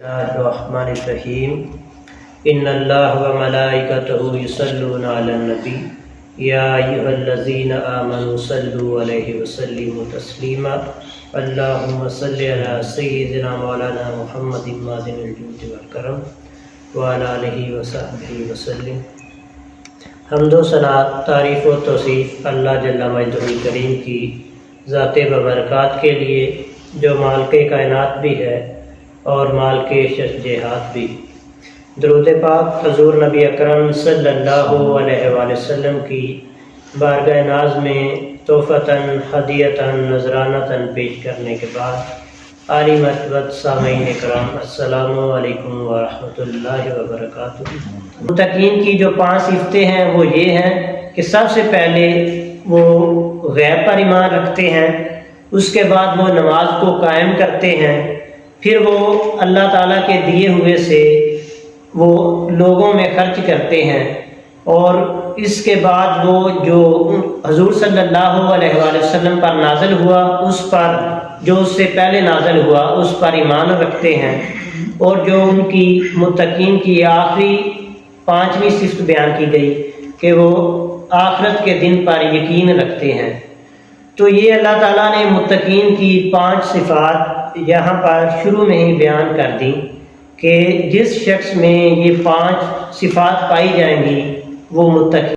الرحمن الرحیم ان اللہ و ملائکتہ یصلون علی النبی یا ایھا الذین آمنوا صلوا علیہ وسلموا تسلیما اللہم صل علی سیدنا مولانا محمد معدن الجود والکرم وعلی آلہ وصحبہ وسلم۔ حمد و ثنا، تعریف و توصیف اللہ جل مجدہ کریم کی ذات ببرکات کے لیے جو مالک کائنات بھی ہے اور مالک شجاعت بھی۔ درود پاک حضور نبی اکرم صلی اللہ علیہ وآلہ وسلم کی بارگاہ ناز میں تحفتاً ہدیتاً نذرانتاً پیش کرنے کے بعد عالی مرتبت سامعین اکرام السلام علیکم ورحمۃ اللہ وبرکاتہ۔ متقین کی جو 5 صفتیں ہیں وہ یہ ہیں کہ سب سے پہلے وہ غیب پر ایمان رکھتے ہیں، اس کے بعد وہ نماز کو قائم کرتے ہیں، پھر وہ اللہ تعالیٰ کے دیے ہوئے سے وہ لوگوں میں خرچ کرتے ہیں، اور اس کے بعد وہ جو حضور صلی اللہ علیہ وآلہ وسلم پر نازل ہوا اس پر، جو اس سے پہلے نازل ہوا اس پر ایمان رکھتے ہیں، اور جو ان کی متقین کی آخری 5ویں صفت بیان کی گئی کہ وہ آخرت کے دن پر یقین رکھتے ہیں۔ تو یہ اللہ تعالیٰ نے متقین کی 5 صفات یہاں پر شروع میں ہی بیان کر دی کہ جس شخص میں یہ 5 صفات پائی جائیں گی وہ متقی